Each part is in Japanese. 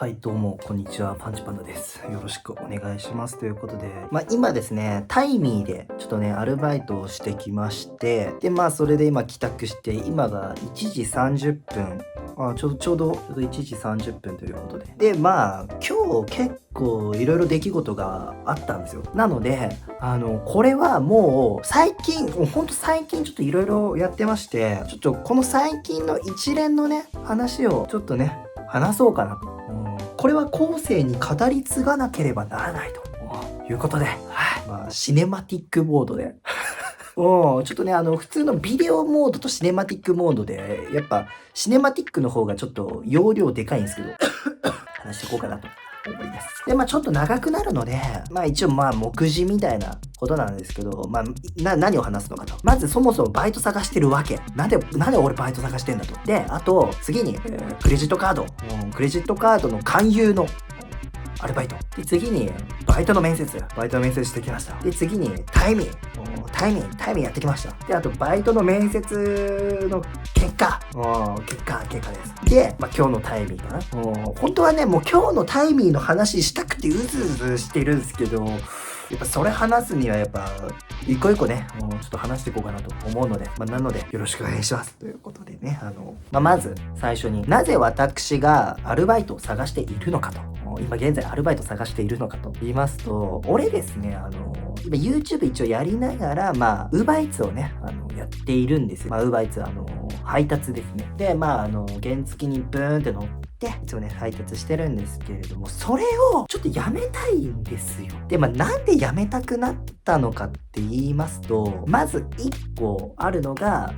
はい、どうも、こんにちは。パンチパンダです。よろしくお願いします。ということで、今ですね、タイミーでちょっとね、アルバイトをしてきまして、で、それで今帰宅して、今が1時30分。ちょうど1時30分ということで。で、今日結構いろいろ出来事があったんですよ。なので、これはもうほんと最近ちょっといろいろやってまして、ちょっとこの最近の一連のね、話をちょっとね、話そうかなと。これは後世に語り継がなければならないということで、シネマティックモードで。ちょっとね、普通のビデオモードとシネマティックモードで、やっぱ、シネマティックの方がちょっと容量でかいんですけど、話していこうかなと思います。で、ちょっと長くなるので、一応目次みたいなことなんですけど、何を話すのかと。まずそもそもバイト探してるわけ。なんで俺バイト探してんだと。で、あと、次に、クレジットカード。クレジットカードの勧誘のアルバイト。で、次に、バイトの面接してきました。で、次に、タイミーやってきました。で、あと、バイトの面接の結果です。で、今日のタイミーかな。本当はね、もう今日のタイミーの話したくてうずうずしてるんですけど、やっぱそれ話すにはやっぱ、一個一個ね、ちょっと話していこうかなと思うので、なのでよろしくお願いします。ということでね、まず最初になぜ私がアルバイトを探しているのかと。今現在アルバイト探しているのかと言いますと、俺ですね、今 YouTube 一応やりながら、Uber Eats をね、やっているんですよ。Uber Eats 配達ですね。で、原付にブーンって乗って、いつもね、配達してるんですけれども、それをちょっとやめたいんですよ。で、なんでやめたくなったのかって言いますと、まず一個あるのが、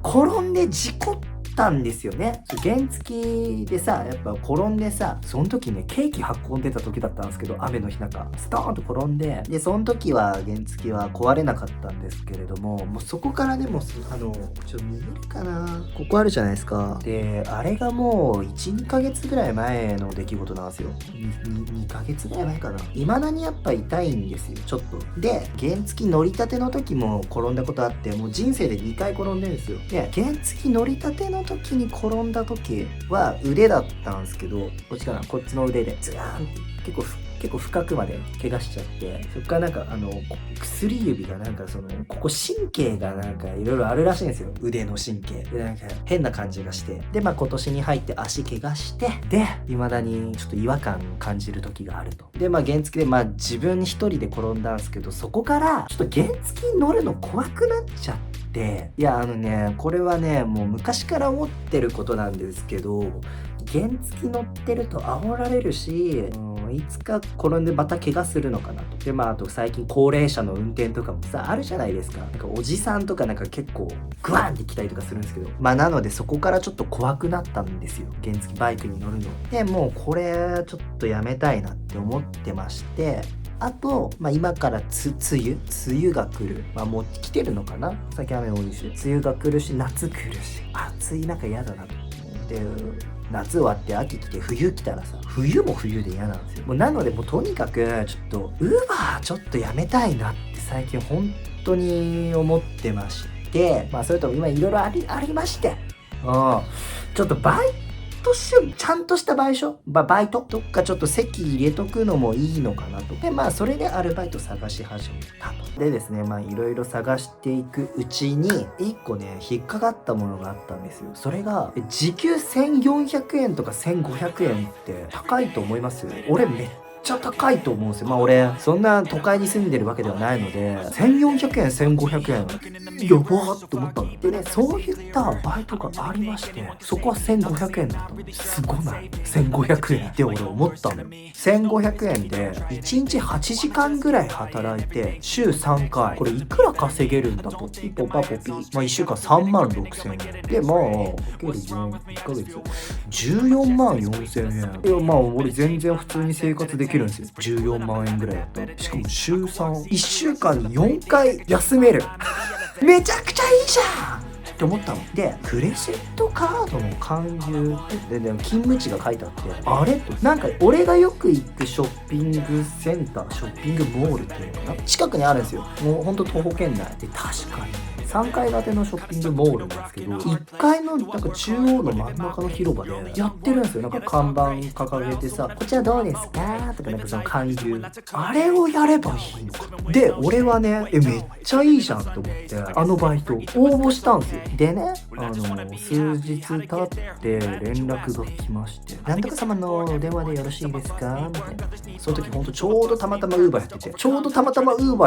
転んで事故ったんですよね。原付でさ、やっぱ転んでさ、その時ね、ケーキ運んでた時だったんですけど、雨の日中、ストーンと転んで、で、その時は原付は壊れなかったんですけれども、もうそこからね、もう、見えるかな、ここあるじゃないですか。で、あれがもう、1、2ヶ月ぐらい前の出来事なんですよ。2ヶ月ぐらい前かな。未だにやっぱ痛いんですよ、ちょっと。で、原付乗りたての時も転んだことあって、もう人生で2回転んでるんですよ。で、原付乗りたての時に転んだ時は腕だったんですけど、こっちかな、こっちの腕でズラーンって結構深くまで怪我しちゃって、そっから薬指がここ神経がいろいろあるらしいんですよ。腕の神経。で、変な感じがして。で、今年に入って足怪我して、で、未だにちょっと違和感感じる時があると。で、原付で自分一人で転んだんですけど、そこからちょっと原付に乗るの怖くなっちゃって、いや、これはね、もう昔から思ってることなんですけど、原付乗ってると煽られるし、いつか転んでまた怪我するのかなと。で、あと最近高齢者の運転とかもさ、あるじゃないですか。おじさんとか結構グワンって来たりとかするんですけど、なのでそこからちょっと怖くなったんですよ。原付バイクに乗るの。で、もうこれちょっとやめたいなって思ってまして、あと、今から梅雨が来る。もう来てるのかな、最近雨多いし。梅雨が来るし、夏来るし。暑い中嫌だなと。で、夏終わって秋来て冬来たらさ、冬も冬で嫌なんですよ。もうなのでもうとにかくちょっと Uber ちょっとやめたいなって最近本当に思ってまして、それとも今いろいろありまして、ちょっとバイトちゃんとしたバイトどっかちょっと席入れとくのもいいのかなと。で、それでアルバイト探し始めたと。でですね、いろいろ探していくうちに、一個ね、引っかかったものがあったんですよ。それが、時給1400円とか1500円って高いと思います？俺めっちゃ高いと思うんですよ。俺、そんな都会に住んでるわけではないので、1400円、1500円、やばーって思ったの。でね、そういったバイトがありまして、そこは1500円だったの。すごない？ 1500 円って俺思ったのよ。1500円で、1日8時間ぐらい働いて、週3回。これいくら稼げるんだと。ピポパポピ。1週間3万6千円。で、かける4、1ヶ月。14万4千円。いや、俺全然普通に生活できるんですよ。14万円ぐらいだったら。しかも週3。1週間に4回休める。めちゃくちゃいいじゃんって思ったの。で、クレジットカードの勧誘で、勤務地が書いてあって、あれと、俺がよく行くショッピングセンター、ショッピングモールっていうのかな、近くにあるんですよ。もうほんと徒歩圏内で、確かに3階建てのショッピングモールなんですけど、1階のなんか中央の真ん中の広場でやってるんですよ。なんか看板掲げてさ、こちらどうですかとか、なんかその勧誘、あれをやればいいのか。で俺はね、めっちゃいいじゃんって思って、あのバイト応募したんですよ。でね、数日経って連絡が来まして、なんとか様のお電話でよろしいですかみたいな。その時ほんとちょうどたまたまウーバ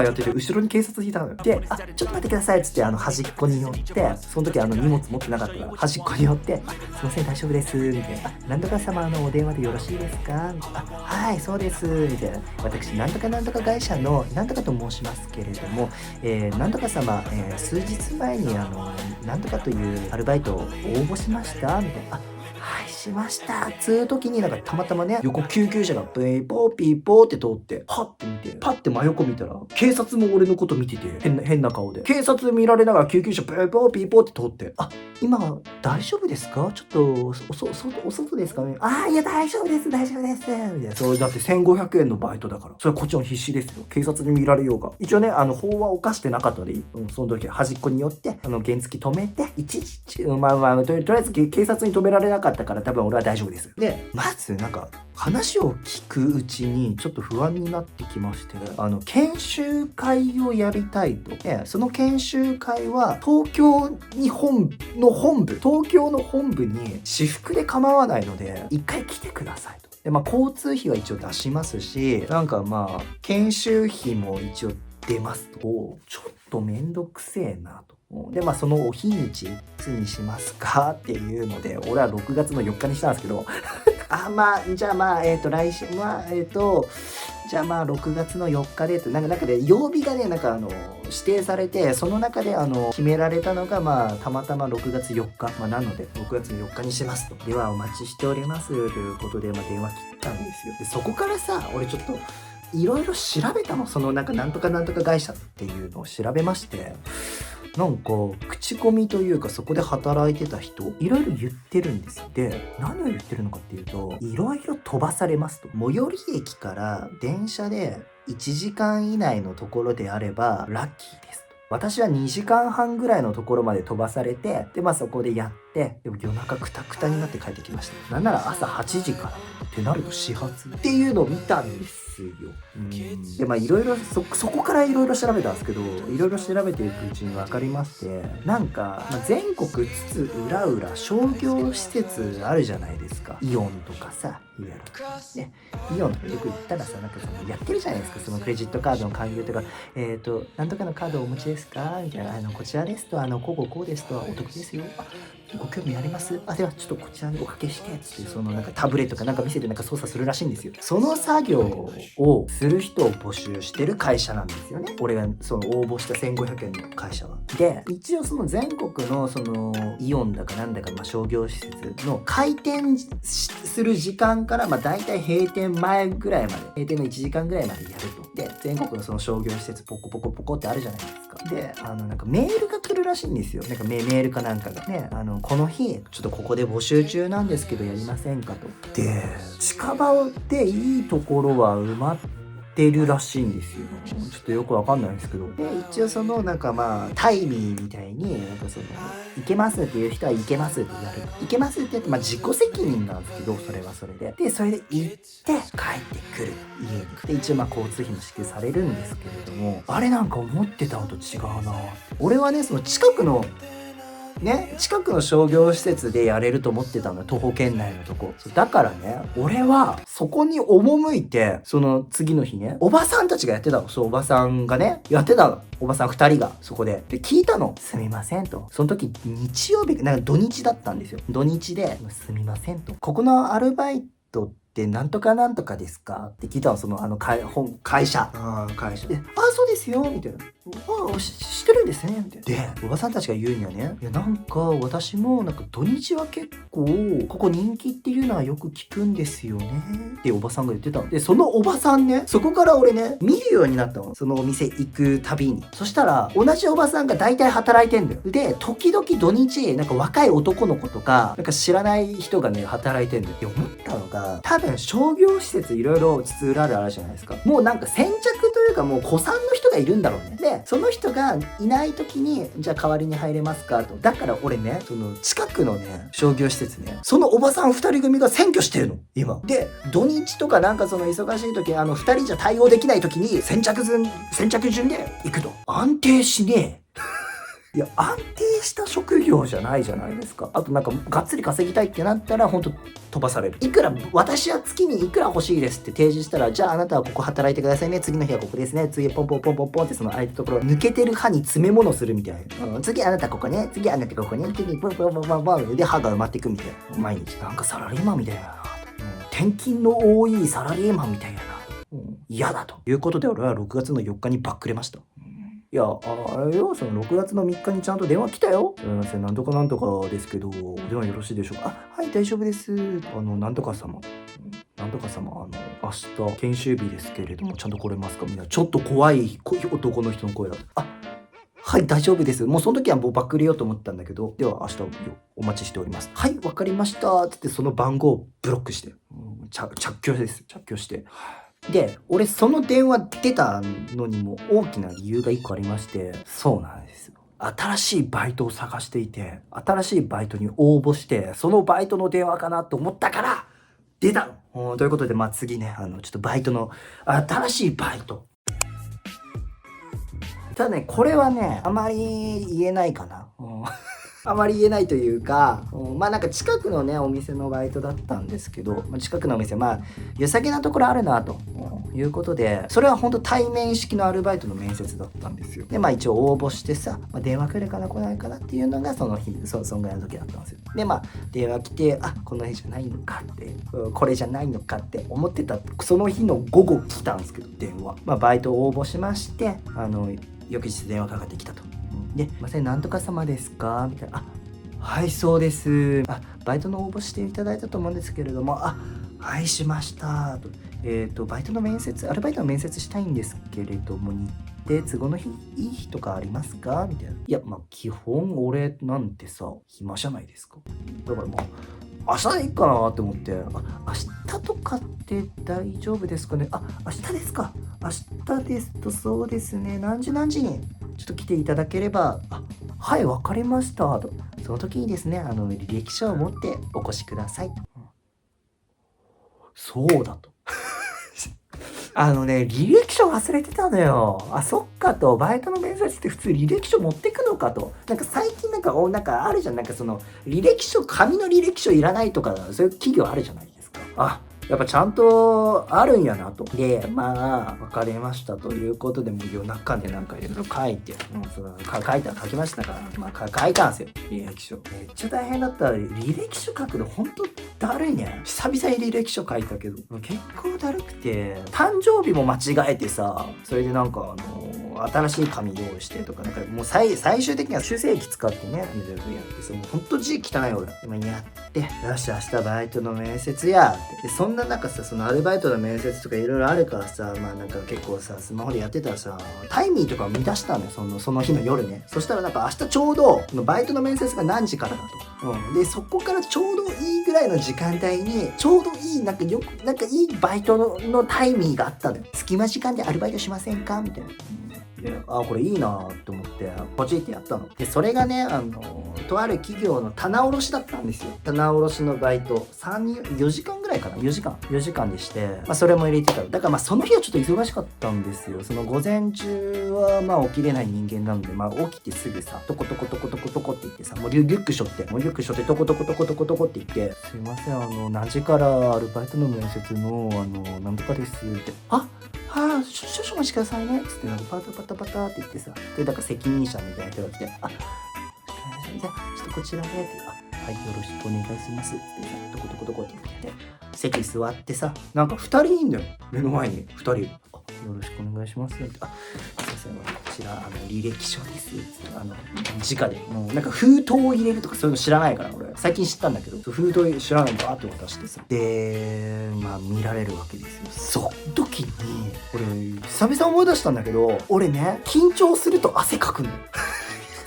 ーやってて、後ろに警察いたのよ。で、ちょっと待ってくださいっつって、端っこに寄って、その時荷物持ってなかったから端っこに寄って、すいません大丈夫ですみたいな。なんとか様のお電話でよろしいですかみたいな。はいそうですみたいな。私なんとかなんとか会社のなんとかと申しますけれども、なんとか様、数日前になんとかというアルバイトを応募しましたみたいな。はいしましたつう時に、なんかたまたまね、横救急車がピーポーピーポーって通って、パッて見て、パッて真横見たら警察も俺のこと見てて、変な顔で警察見られながら救急車ピーポーピーポーって通って、今大丈夫ですか、ちょっとお外ですかね。いや大丈夫ですみたいな。それだって1500円のバイトだから、それはこっちも必死ですよ。警察に見られようが。一応ね、法は犯してなかったでいい。その時端っこに寄って原付止めて、とりあえず警察に止められなかったから多分俺は大丈夫です。でまずなんか話を聞くうちにちょっと不安になってきまして、研修会をやりたいと。その研修会は東京の本部に私服で構わないので一回来てくださいと。で交通費は一応出しますし、なんか研修費も一応出ますと。ちょっとめんどくせえなと。でそのお日にちいつにしますかっていうので、俺は6月の4日にしたんですけどじゃあ来週じゃあ6月の4日でって、なんかで曜日がね、なんか指定されて、その中で決められたのがたまたま6月4日、なので6月の4日にしますと。ではお待ちしておりますということで、電話切ったんですよ。でそこからさ、俺ちょっといろいろ調べたの。そのなんとか会社っていうのを調べまして、なんか口コミというか、そこで働いてた人いろいろ言ってるんですよ。で何を言ってるのかっていうと、いろいろ飛ばされますと。最寄り駅から電車で1時間以内のところであればラッキーですと。私は2時間半ぐらいのところまで飛ばされて、でそこでやって、でも夜中クタクタになって帰ってきました。なんなら朝8時からってなると始発っていうのを見たんですよ。でいろいろそこからいろいろ調べたんですけど、いろいろ調べていくうちに分かりまして、なんか、全国津々浦々商業施設あるじゃないですか。イオンとかさ、いわゆるね、イオンとかよく行ったらさ、なんかやってるじゃないですか。そのクレジットカードの勧誘とか、なんとかのカードをお持ちですかみたいな。こちらですとこうですとお得ですよ。ご興味あります？ではちょっとこちらにおかけしてって、なんかタブレットかなんか見せてなんか操作するらしいんですよ。その作業をする人を募集してる会社なんですよね。俺がその応募した1500円の会社は。で一応その全国のそのイオンだかなんだか商業施設の開店する時間から大体閉店前ぐらいまで、閉店の1時間ぐらいまでやると。で全国のその商業施設ポコポコポコってあるじゃないですか。でなんかメールが来るらしいんですよ。なんかメールかなんかがね、この日ちょっとここで募集中なんですけどやりませんかと。で近場でいいところは埋まってるらしいんですよ。ちょっとよくわかんないんですけど、で一応そのなんかタイミーみたいになんか行けますっていう人は行けますってやる。行けますってやって自己責任なんですけど、それはそれで。でそれで行って帰ってくる家に。で一応交通費も支給されるんですけれども、あれなんか思ってたのと違うな。俺はね、その近くの商業施設でやれると思ってたのよ。徒歩圏内のとこ。だからね、俺はそこに赴いて、その次の日ね、おばさんたちがやってたの。おばさんがね、やってたの。おばさん2人がそこで。で、聞いたの。すみませんと。その時日曜日、なんか土日だったんですよ。土日で、すみませんと。ここのアルバイトってなんとかなんとかですかって聞いたの。会社。会社。で、そうですよ、みたいな。知ってるんですね、みたいな。で、おばさんたちが言うにはね、いや、なんか私もなんか土日は結構ここ人気っていうのはよく聞くんですよねっておばさんが言ってたの。で、そのおばさんね、そこから俺ね、見るようになったの。そのお店行くたびに。そしたら同じおばさんが大体働いてんだよ。で、時々土日なんか若い男の子とかなんか知らない人がね働いてんだよ。って思ったのが、さ、多分商業施設いろいろ津々浦々あるじゃないですか。もうなんか先着というかもう古参の人がいるんだろうね。で、その人がいない時に、じゃあ代わりに入れますかと。だから俺ね、その近くのね、商業施設ね、そのおばさん2人組が占拠してるの、今。で、土日とかなんかその忙しい時、2人じゃ対応できない時に先着順で行くと。安定しねえ。いや、安定した職業じゃないじゃないですか。あとなんか、がっつり稼ぎたいってなったら、ほんと飛ばされる。いくら、私は月にいくら欲しいですって提示したら、じゃああなたはここ働いてくださいね。次の日はここですね。次ポンポンポンポンポンってその相手ところ抜けてる歯に詰め物するみたいな。次あなたここね。次あなたここね。次ポンポンポンポンポンで歯が埋まっていくみたいな。毎日。なんかサラリーマンみたいな。転勤の多いサラリーマンみたいな。嫌だということで俺は6月の4日にバックれました。いや、あれよ、その6月の3日にちゃんと電話来たよ。すみません、なんとかなんとかですけど、お電話よろしいでしょうか。はい、大丈夫です。なんとか様。なんとか様、明日、研修日ですけれども、ちゃんと来れますかみたいな。ちょっと怖い男の人の声だった。はい、大丈夫です。もうその時はもうバックれようと思ったんだけど、では明日お待ちしております。はい、わかりました。つってその番号をブロックして。着去です。着去して。で、俺その電話出たのにも大きな理由が一個ありまして、そうなんですよ。新しいバイトを探していて、新しいバイトに応募して、そのバイトの電話かなと思ったから、出たの。ということで、次ね、ちょっとバイトの、新しいバイト。ただね、これはね、あまり言えないかな。あまり言えないというか、なんか近くのね、お店のバイトだったんですけど、近くのお店、良さげなところあるな、ということで、それは本当対面式のアルバイトの面接だったんですよ。で、一応応募してさ、電話来るかな来ないかなっていうのがその日、そんぐらいの時だったんですよ。で、電話来て、この日じゃないのかって、これじゃないのかって思ってた、その日の午後来たんですけど、電話。バイト応募しまして、翌日電話かかってきたと。で、すいません、なんとか様ですかみたいな。はい、そうです。バイトの応募していただいたと思うんですけれども、はい、しました。バイトの面接、アルバイトの面接したいんですけれども、日程都合の日、いい日とかありますかみたいな。いや、基本俺なんてさ、暇じゃないですか。だから明日でいいかなって思って、明日とかって大丈夫ですかね。明日ですか。明日ですとそうですね、何時にちょっと来ていただければ、はい、わかりましたと。その時にですね、履歴書を持ってお越しください。そうだと。履歴書忘れてたのよ。そっかと。バイトの面接って普通履歴書持ってくのかと。なんか最近なんかあるじゃん。なんかその履歴書、紙の履歴書いらないとか、そういう企業あるじゃないですか。やっぱちゃんとあるんやなと。で、わかりましたということで、もう夜中でなんかいろいろ書いて、書きましたから、書いたんですよ、履歴書。めっちゃ大変だった。履歴書書くのほんとだるいね。久々に履歴書書いたけど、結構だるくて、誕生日も間違えてさ、それでなんか新しい紙用意してとか、なんかもう最終的には修正液使ってね、いろいろやってさ、もうほんと字汚い俺。今やって、よし、明日バイトの面接やって。で、そんな中さ、そのアルバイトの面接とかいろいろあるからさ、なんか結構さ、スマホでやってたらさ、タイミーとかを見出したのよ、その日の夜ね。そしたらなんか明日ちょうど、バイトの面接が何時からだと。で、そこからちょうどいいぐらいの時間帯に、ちょうどいい、なんかいいバイトのタイミーがあったのよ。隙間時間でアルバイトしませんかみたいな。で、これいいなと思ってポチってやったの。で、それがね、とある企業の棚卸しだったんですよ。棚卸しのバイト4時間ぐらいかな。4時間でして、それも入れてた。だからその日はちょっと忙しかったんですよ。その午前中は起きれない人間なので、起きてすぐさ、トコトコトコトコトコって言ってさ、もうリュック背負ってトコトコトコトコトコって言って、すいません、何時からアルバイトの面接のなんとかですって、少々お待ちくださいね。つってパタって言ってさ、で、だから責任者みたいな人が来て、じゃあちょっとこちらで、ってはい、よろしくお願いします。つってさ、トコトコって言って、席座ってさ、なんか2人いんのよ。目の前に2人。よろしくお願いします。って、すいません、こちら、履歴書です。直で。もうなんか封筒を入れるとかそういうの知らないから、俺。最近知ったんだけど、封筒知らないのバーって渡してさ。で、見られるわけですよ。その時に、俺、久々思い出したんだけど、俺ね、緊張すると汗かくの。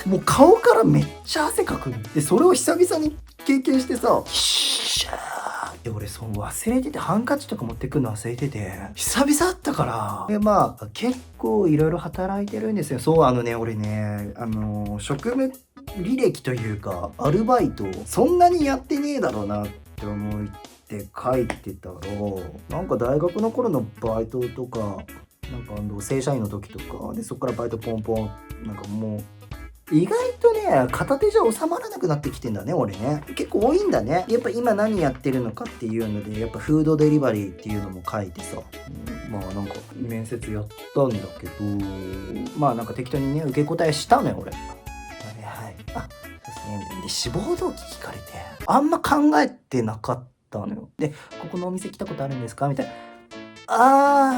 もう顔からめっちゃ汗かくの。で、それを久々に経験してさ、シャーっで俺忘れてて、ハンカチとか持ってくるの忘れてて、久々だったから。でまあ結構いろいろ働いてるんですよ。そう俺ね職務履歴というかアルバイトそんなにやってねえだろうなって思って書いてたら、なんか大学の頃のバイトとか、なんか正社員の時とかで、そっからバイトポンポン、なんかもう意外とね片手じゃ収まらなくなってきてんだね俺ね。結構多いんだね。やっぱ今何やってるのかっていうので、やっぱフードデリバリーっていうのも書いてさ、まあなんか面接やったんだけど、まあなんか適当にね受け答えしたのよ俺。はい、あ、そうですねみたいな。で志望動機聞かれて、あんま考えてなかったのよ。でここのお店来たことあるんですかみたいな。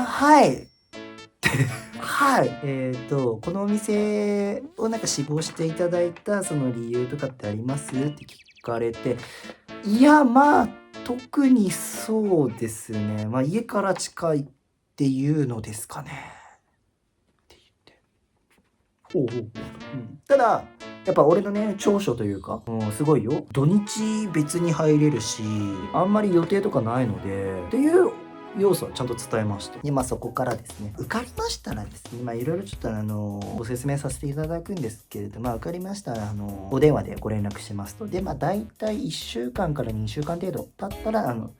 はいはい、このお店をなんか志望していただいたその理由とかってありますって聞かれて、いやまあ特にそうですね、まあ家から近いっていうのですかねって言って、ほうほうほう、ただやっぱ俺のね長所というか、すごいよ、土日別に入れるし、あんまり予定とかないのでっていう要素はちゃんと伝えました。でまあそこからですね、受かりましたらですね、まあいろいろちょっとご説明させていただくんですけれど、まあ受かりましたらお電話でご連絡しますと。でまあ大体1週間から2週間程度経ったらま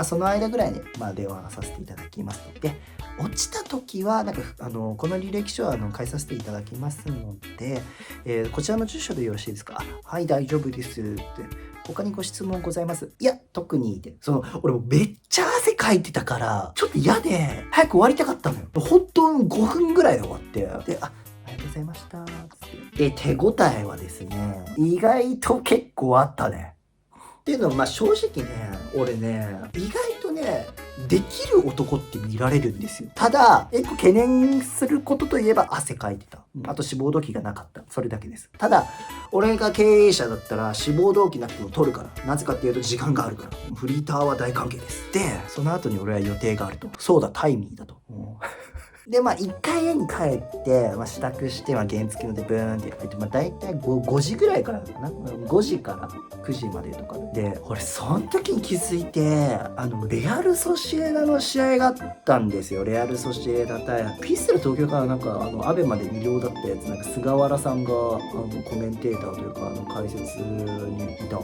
あその間ぐらいにまあ電話させていただきますので、落ちた時はなんかこの履歴書は返させていただきますので、こちらの住所でよろしいですか？はい大丈夫ですって。他にご質問ございます？いや特にで、俺もめっちゃ汗かいてたからちょっと嫌で早く終わりたかったのよ。本当5分ぐらいで終わって、でありがとうございましたってで、手応えはですね意外と結構あったね。っていうのはまあ正直ね、俺ね意外とねできる男って見られるんですよ。ただ懸念することといえば汗かいてた、あと志望動機がなかった、それだけです。ただ俺が経営者だったら志望動機なくても取るから、なぜかっていうと時間があるから。フリーターは大歓迎です。でその後に俺は予定があると。そうだタイミーだと。でまあ一回家に帰って、支度して、原付のでブーンってやって、大体 5時ぐらいからかな、5時から9時までとかで、俺その時に気づいて、レアル・ソシエダの試合があったんですよ。レアル・ソシエダ対ピステル東京からなんかアベマで無料だったやつ、なんか菅原さんがコメンテーターというか解説にいた。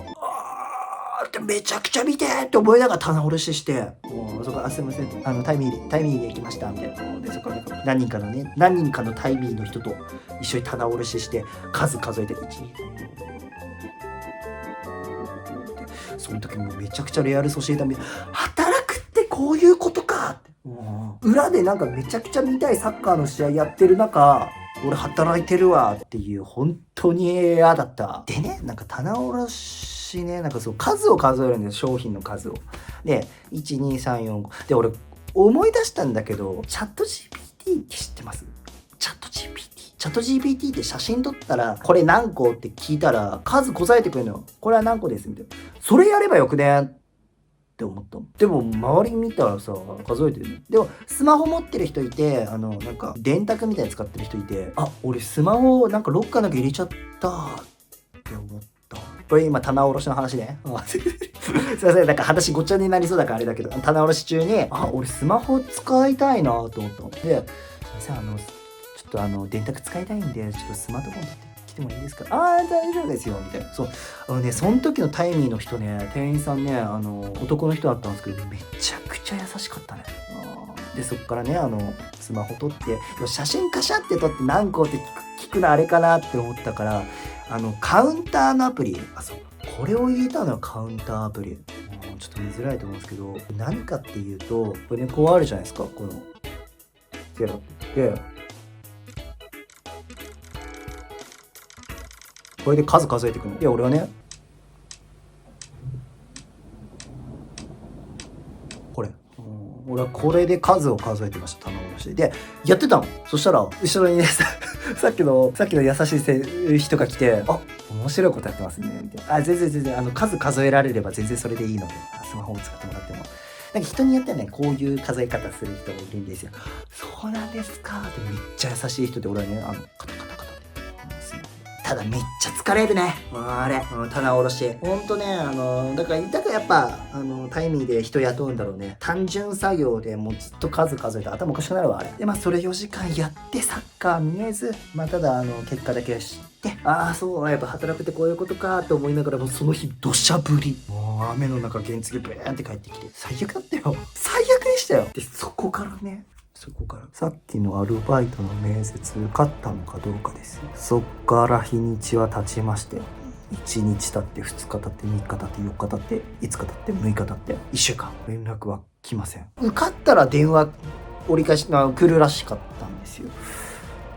ってめちゃくちゃ見てって思いながら棚卸しして、もうそこすいませんタイミーで行きましたみたいな。でそこから何人かのタイミーの人と一緒に棚卸しして数数えて1、2、その時もめちゃくちゃレアルソシエダ働くってこういうことかって、裏でなんかめちゃくちゃ見たいサッカーの試合やってる中俺働いてるわっていう、本当に嫌だった。でね、なんか棚卸しね、なんかそう数を数えるんです、商品の数を。で12345で俺思い出したんだけど、チャット GPT って知ってます？チャット GPT って写真撮ったらこれ何個って聞いたら数答えてくれるのよ。これは何個ですみたいな。それやればよくねって思った。でも周り見たらさ数えてるね。でもスマホ持ってる人いて、なんか電卓みたいに使ってる人いて、あ俺スマホなんかロッカーなんか入れちゃったって思った。これ今棚卸しの話ね。すいません、なんか話ごっちゃになりそうだからあれだけど、棚卸し中に俺スマホ使いたいなと思ったので、すいませんちょっと電卓使いたいんでちょっとスマートフォン取ってきてもいいですか？大丈夫ですよみたいな。そうその時のタイミーの人ね、店員さんね男の人だったんですけどめちゃくちゃ優しかったね。でそっからねスマホ撮って写真カシャって撮って何個って聞くのあれかなって思ったから、カウンターのアプリ、そうこれを入れたのよ、カウンターアプリ。ちょっと見づらいと思うんですけど、何かっていうとこれね、こうあるじゃないですか、このペラでこれで数数えていくの。で俺はねこれ俺はこれで数を数えてました、棚卸しでやってたの。そしたら後ろにねさっきの優しい人が来て、面白いことやってますねみたいな。全然数数えられれば全然それでいいので、スマホを使ってもらっても。なんか人によってはねこういう数え方する人もいるんですよ。そうなんですかってめっちゃ優しい人で、俺はねカタカタカタってただめっちゃ疲れるね。あれ、棚卸し。ほんとね、だからやっぱ、タイミーで人雇うんだろうね。単純作業でもうずっと数数えて頭おかしくなるわ、あれ。で、まあ、それ4時間やってサッカー見えず、まあ、ただ、結果だけ知って、ああ、そう、やっぱ働くってこういうことかと思いながらも、その日、土砂降り。もう、雨の中、原付ブーンって帰ってきて、最悪だったよ。最悪でしたよ。で、そこからさっきのアルバイトの面接受かったのかどうかですよ。そっから日にちは経ちまして、1日経って2日経って3日経って4日経って5日経って6日経って1週間連絡は来ません。受かったら電話折り返し来るらしかったんですよ。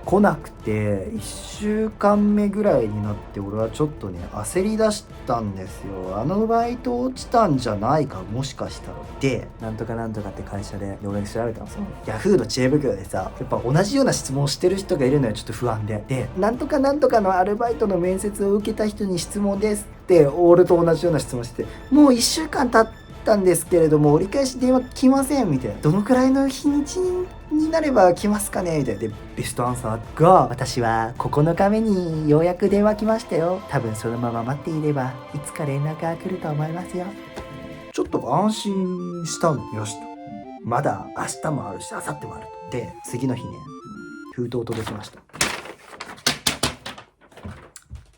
来なくて1週間目ぐらいになって俺はちょっとね焦り出したんですよ。あのバイト落ちたんじゃないかもしかしたら。でなんとかって会社で俺調べたの。そのヤフーの知恵袋でさ、やっぱ同じような質問をしてる人がいるのよ。ちょっと不安でなんとかのアルバイトの面接を受けた人に質問ですって俺と同じような質問してて、もう1週間経ったんですけれども折り返し電話来ませんみたいな。どのくらいの日にちになれば来ますかねみたいな。でベストアンサーが、私は9日目にようやく電話来ましたよ、多分そのまま待っていればいつか連絡が来ると思いますよ。ちょっと安心したの。よしと、まだ明日もあるし明後日もあると。で次の日ね、封筒届きました。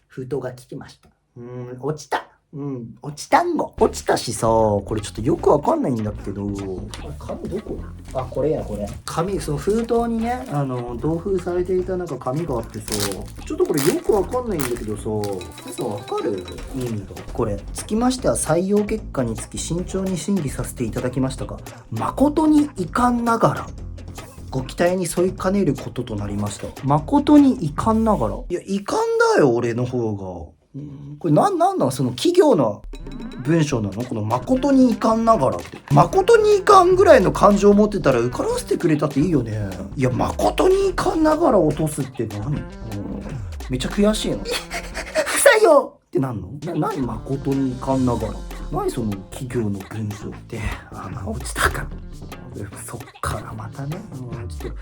封筒が来てました。落ちた。落ちたんご。落ちたしさ、これちょっとよくわかんないんだけど、紙どこ？あ、これや、これ。紙、その封筒にね、同封されていたなんか紙があってさ、ちょっとこれよくわかんないんだけどさ、わかる？意味が。これ、つきましては採用結果につき慎重に審議させていただきましたが、誠に遺憾ながら、ご期待に沿いかねることとなりました。誠に遺憾ながら。いや、遺憾だよ、俺の方が。これなんなんその企業の文章なの？この誠に遺憾ながらって。誠に遺憾ぐらいの感情を持ってたら受からせてくれたっていいよね。いや、誠に遺憾ながら落とすって何？めっちゃ悔しいの。不採用ってなんの？何誠に遺憾ながら。何その企業の文章って。落ちたか。そっからまたね、ちょっと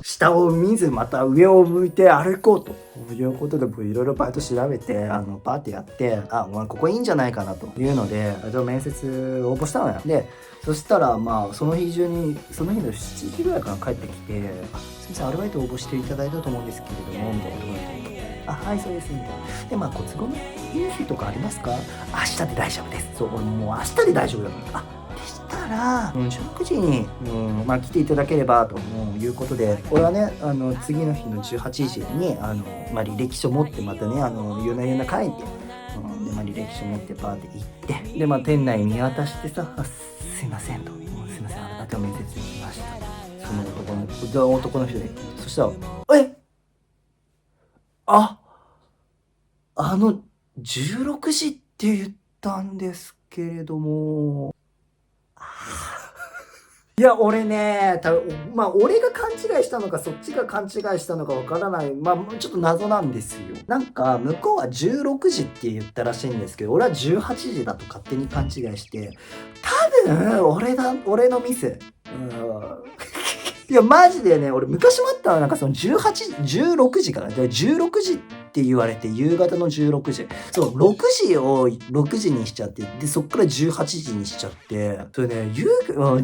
下を見ずまた上を向いて歩こうということで、いろいろバイト調べてパーってやって、お前ここいいんじゃないかなというので面接応募したのよ。でそしたらその日中に、その日の7時ぐらいから帰ってきて、すみませんアルバイト応募していただいたと思うんですけれどもみたいなことで、はいそうですみたいな。でご都合のいい日とかありますか？明日で大丈夫です。そう、もう明日で大丈夫だから。でしたら、16時に、来ていただければということで、俺はね、次の日の18時に、履歴書持ってまたね、夜な夜な書いて、で、履歴書持ってパーって行って、で、店内見渡してさ、すいませんと、すいません、あなた面接に来ましたと。その男の人で、そしたら、16時って言ったんですけれども、いや、俺ね、俺が勘違いしたのか、そっちが勘違いしたのかわからない。ちょっと謎なんですよ。なんか、向こうは16時って言ったらしいんですけど、俺は18時だと勝手に勘違いして、多分、俺のミス。いや、マジでね、俺昔もあったの、なんかその16時かな。16時って言われて、夕方の16時。そう、6時を6時にしちゃって、で、そっから18時にしちゃって、それね、16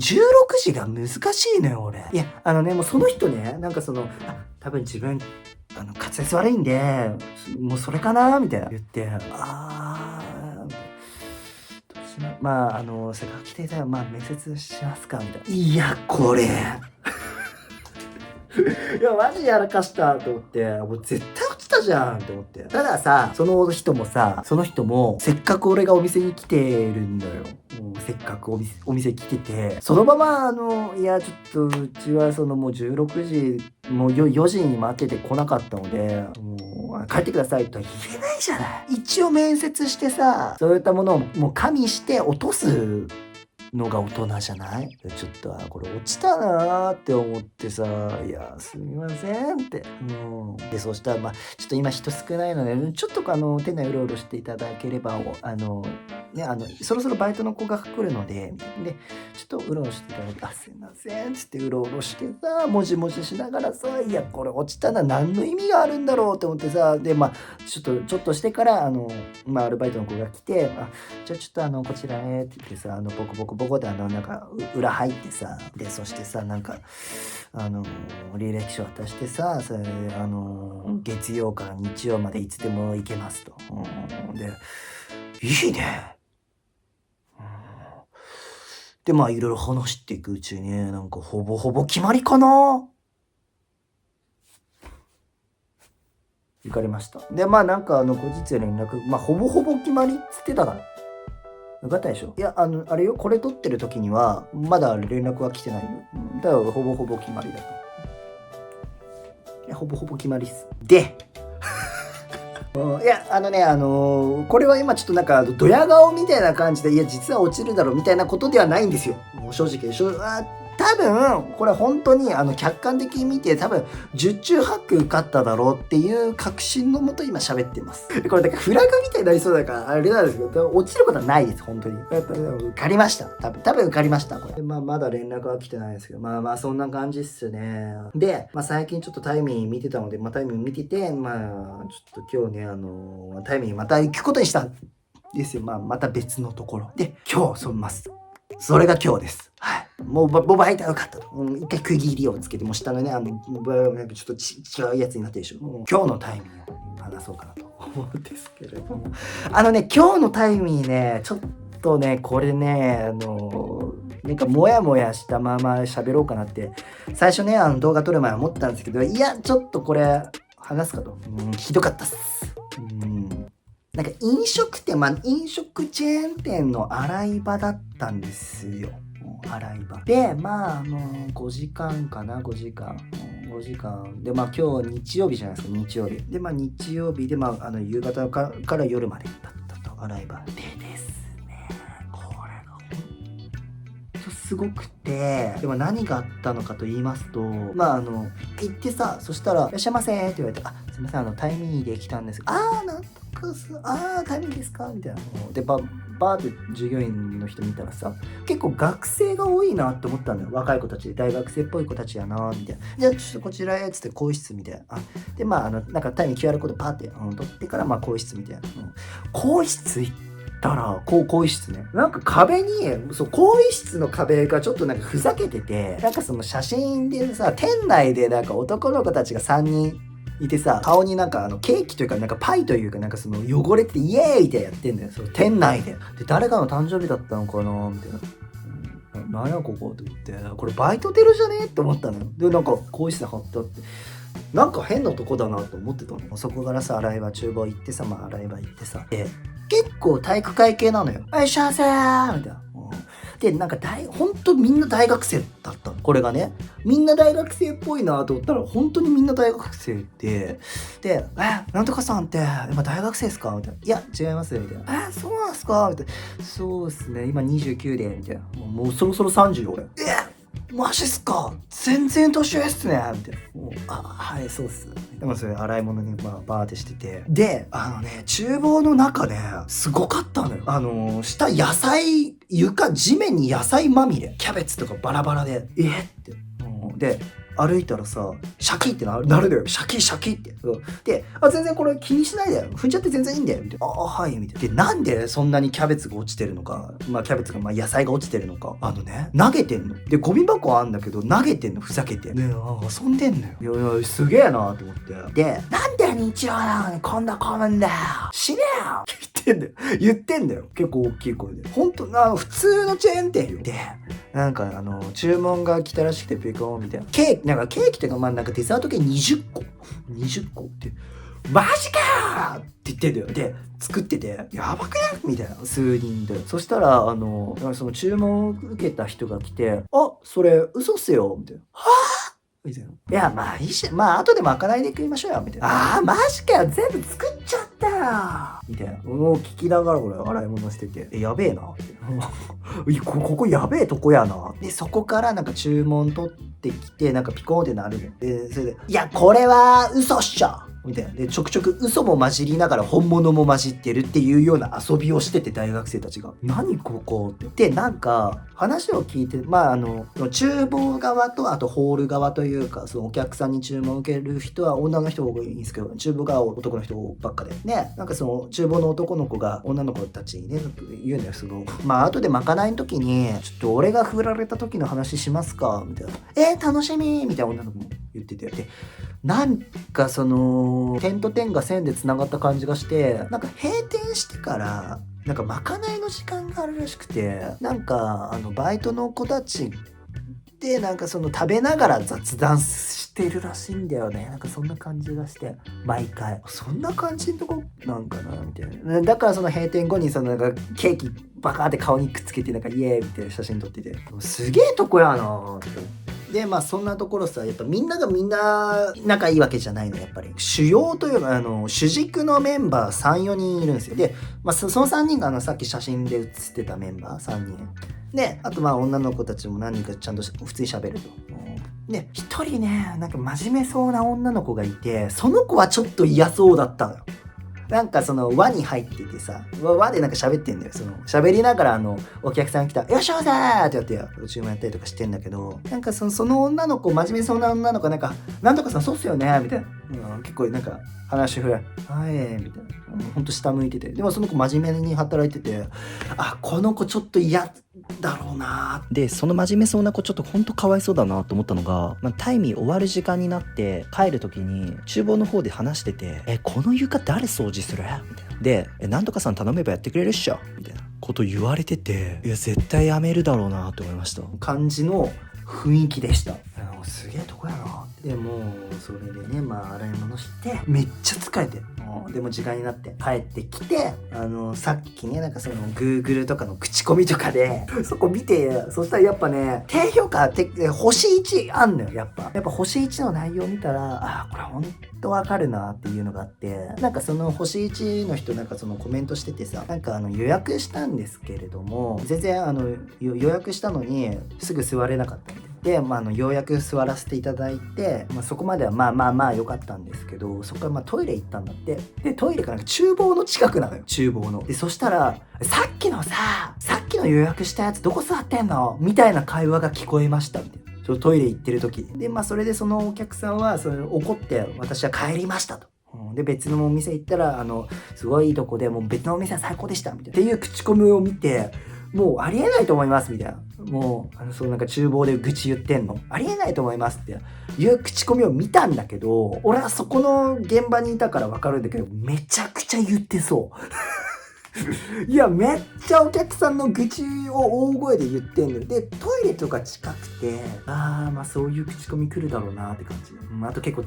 時が難しいのよ、俺。いや、もうその人ね、なんか多分自分、滑舌悪いんで、もうそれかなみたいな言って、せっかく来ていたら、面接しますかみたいな。いや、これ。いや、マジやらかしたと思って、もう絶対落ちたじゃんと思って。たださ、その人も、せっかく俺がお店に来てるんだよ。せっかくお店来てて、そのまま、いや、ちょっと、うちはもう16時、もう4時に待ってて来なかったので、もう、帰ってくださいとは言えないじゃない。一応面接してさ、そういったものをもう加味して落とすのが大人じゃない？ちょっとこれ落ちたなーって思ってさ、いやすみませんって、でそうしたらちょっと今人少ないのでちょっと店内うろうろしていただければね、そろそろバイトの子が来るので、みたいな。で、ちょっとうろうろしていただいて、あ、すいません、つってうろうろしてさ、もじもじしながらさ、いや、これ落ちたら何の意味があるんだろうって思ってさ、で、ちょっとしてから、アルバイトの子が来て、じゃあちょっとこちらへって言ってさ、ボコボコボコでなんか、裏入ってさ、で、そしてさ、なんか、履歴書渡してさ、それで、月曜から日曜までいつでも行けますと。で、いいね。で、いろいろ話していくうちに、なんかほぼほぼ決まりかな。行かれました。で、なんか後日連絡、ほぼほぼ決まりっつってたから。よかったでしょ。いや、あれよ、これ撮ってる時には、まだ連絡は来てないよ。だからほぼほぼ決まりだと。いや、ほぼほぼ決まりっす。で、いや、これは今ちょっとなんか、ドヤ顔みたいな感じで、いや、実は落ちるだろうみたいなことではないんですよ。もう正直。多分、これ本当に、客観的に見て、多分、10中8九受かっただろうっていう確信のもと今喋ってます。これだからフラグみたいになりそうだから、あれなんですけど、落ちることはないです、本当に。受かりました。多分受かりました、これ。まだ連絡は来てないですけど、そんな感じっすね。で、最近ちょっとタイミー見てたので、タイミー見てて、ちょっと今日ね、タイミーまた行くことにしたんですよ。また別のところ。で、今日、それが今日です。はい。もうバイトは受かったと。一回区切りをつけて、もう下のね、なんかちょっと違うやつになってるでしょ。今日のタイミングを話そうかなと思うんですけれども。今日のタイミングね、ちょっとね、これね、なんかモヤモヤしたまま喋ろうかなって、最初ね、動画撮る前は思ったんですけど、いや、ちょっとこれ、話すかと。ひどかったっす。なんか飲食チェーン店の洗い場だったんですよ。洗い場。で、5時間かな、5時間。5時間。で、今日日曜日じゃないですか、日曜日。で、日曜日で、夕方から夜までだったと、洗い場。でですね、これがほんとすごくて、でも何があったのかと言いますと、行ってさ、そしたら、いらっしゃいませーって言われて、すいません、タイミーで来たんです。なんとかタイミーですかみたいな。で、バーって従業員の人見たらさ、結構学生が多いなって思ったんだよ。若い子たちで、大学生っぽい子たちやなみたいな。じゃあちょっとこちらへつって更衣室みたいな。で、なんかタイミー QR コードパーって、取ってから、更衣室みたいな。更衣室行ったら、更衣室ね。なんか壁に、更衣室の壁がちょっとなんかふざけてて、なんかその写真でさ、店内でなんか男の子たちが3人、いてさ、顔になんかケーキというかなんかパイというかなんかその汚れてイエーイってやってんだよ。その店内で。で、誰かの誕生日だったのかなみたいな。何やここと思って、これバイト出るじゃねって思ったのよ。で、なんか更衣室で貼ってあって。なんか変なとこだなと思ってたの。そこからさ、洗い場、厨房行ってさ、洗い場行ってさ。で、結構体育会系なのよ。いしゃーせーみたいな。で、なんかほんとみんな大学生だったの。これがね。みんな大学生っぽいなと思ったら、本当にみんな大学生で、なんとかさんって今大学生ですかみたいな。いや、違いますみたいな。そうなんすかみたいな。そうっすね。今29で、みたいな。もうそろそろ30俺。マジっすか全然年上っすねみたいな。はい、そうっす。でもそれ洗い物にバーってしてて。で、厨房の中ね、すごかったのよ。下野菜、地面に野菜まみれ。キャベツとかバラバラで。って。で、歩いたらさ、シャキってなるのよ。シャキって。で、全然これ気にしないでよ。踏んじゃって全然いいんだよ。みたいな。はい、みたいな。で、なんでそんなにキャベツが落ちてるのか、キャベツが、野菜が落ちてるのか、投げてんの。で、ゴミ箱あんだけど、投げてんの、ふざけて。ね遊んでんのよ。いや、すげえなと思って。で、なんで日曜なのにこんな混むんだよ。死ねよ言ってんだよ。結構大きい声で。ほんと、普通のチェーン店よ。で、なんか注文が来たらしくてピコーンみたいな。ケーキというかなんかデザート系20個って、マジかーって言ってんだよ。で、作ってて、やばくないみたいな、数人で。そしたら、その注文を受けた人が来て、それ嘘っすよみたいな。はぁみたいな。いや、いいし、後でまかないで食いましょうよみたいな。マジかよ全部作っちゃったよみたいな。聞きながら俺洗い物してて、やべえなって。ここやべえとこやな。で、そこからなんか注文取ってきて、なんかピコーンってなるの。で、それで、いや、これは嘘っしょみたいな。で、ちょくちょく嘘も混じりながら本物も混じってるっていうような遊びをしてて、大学生たちが。何ここって。で、なんか、話を聞いて、厨房側と、あとホール側というか、そのお客さんに注文を受ける人は女の人が多いんですけど、厨房側は男の人ばっかで。ね、なんかその厨房の男の子が女の子たちにね、言うんだよ、後でまかないの時に、ちょっと俺が振られた時の話しますかみたいな。楽しみみたいな女の子も言ってて。で、なんかその、点と点が線で繋がった感じがして、なんか閉店してから、なんかまかないの時間があるらしくて、なんかバイトの子たちでなんかその食べながら雑談してるらしいんだよね。なんかそんな感じがして、毎回そんな感じのとこなんかなみたいな。だからその閉店後にそのなんかケーキバカーって顔にくっつけてなんかイエーイって写真撮ってて、すげえとこやなーって。でそんなところさ、やっぱみんながみんな仲いいわけじゃないの。やっぱり主要というか主軸のメンバー 3,4 人いるんですよ。で、その3人がさっき写真で写ってたメンバー3人で、あと女の子たちも何人かちゃんと普通に喋ると。で一人ね、なんか真面目そうな女の子がいて、その子はちょっと嫌そうだったのよ。なんかその輪に入っててさ、輪でなんか喋ってんだよ。その喋りながらお客さん来たら、よっしゃーってやってよ、注文やったりとかしてんだけど、なんかその女の子、真面目そうな女の子なんか、なんとかさんそうっすよねみたいな。結構なんか話振られ、はいみたいな。ほんと下向いてて。でもその子真面目に働いてて、この子ちょっと嫌だろうな。でその真面目そうな子ちょっとほんとかわいそうだなと思ったのが、タイミー終わる時間になって帰る時に厨房の方で話してて、この床誰掃除するみたいな。でなんとかさん頼めばやってくれるっしょみたいなこと言われてて、いや絶対やめるだろうなと思いました。感じの雰囲気でした。すげえとこやな。でもそれでね、洗い物してめっちゃ疲れて、でも時間になって帰ってきて、さっきね、なんかその Google とかの口コミとかでそこ見て、そしたらやっぱね、低評価星1あんのよ。やっぱ星1の内容見たら、これほんとわかるなっていうのがあって、なんかその星1の人なんかそのコメントしててさ、なんか予約したんですけれども、全然予約したのにすぐ座れなかったみたいな。で、ようやく座らせていただいて、そこまではまあ良かったんですけど、そこからトイレ行ったんだって。で、トイレがなんか厨房の近くなのよ。厨房の。で、そしたら、さっきの予約したやつどこ座ってんのみたいな会話が聞こえましたみたいな。トイレ行ってる時で、それでそのお客さんは怒って私は帰りましたと。で別のお店行ったらすごいいいとこで、もう別のお店は最高でしたみたいなっていう口コミを見て、もうありえないと思いますみたいな、もうなんか厨房で愚痴言ってんのありえないと思いますっていう口コミを見たんだけど、俺はそこの現場にいたから分かるんだけど、めちゃくちゃ言ってそういやめっちゃお客さんの愚痴を大声で言ってんのよ。でトイレとか近くて、そういう口コミ来るだろうなって感じ。あと結構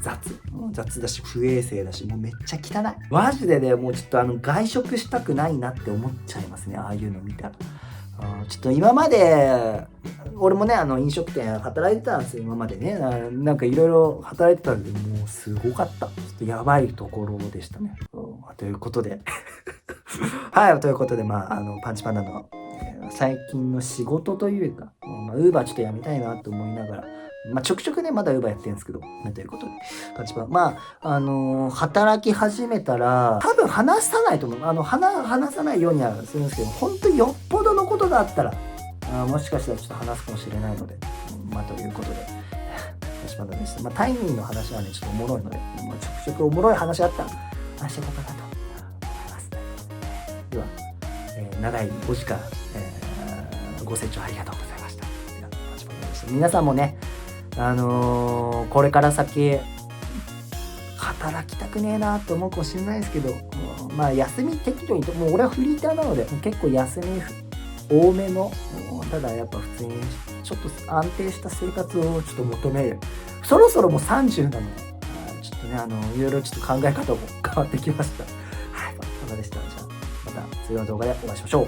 雑だし不衛生だし、もうめっちゃ汚い。マジでね、もうちょっと外食したくないなって思っちゃいますね、ああいうの見たら。ちょっと今まで俺もね飲食店働いてたんですよ今までね。なんかいろいろ働いてたんで、もうすごかった。ちょっとやばいところでしたね。ということではいということでパンチパンダの、最近の仕事というか、ウーバーちょっとやめたいなと思いながら、ちょくちょくねまだウーバーやってるんですけど、ということでパンチパン働き始めたら多分話さないと思う。話さないようにはするんですけど、本当によっぽどのことがあったらもしかしたらちょっと話すかもしれないので、ということでパンチパンダでした。タイミングの話はねちょっとおもろいので、ちょくちょくおもろい話あったら話していこうかなと思います。では、長いお時間、ご清聴ありがとうございました。パンチパンダでした。皆さんもねこれから先働きたくねえなと思うかもしれないですけど、休み適度にもう俺はフリーターなので結構休み多めの、ただやっぱ普通にちょっと安定した生活をちょっと求める。そろそろもう30なので、ちょっとねいろいろちょっと考え方も変わってきました。はい、パンダでした。じゃあまた次の動画でお会いしましょう。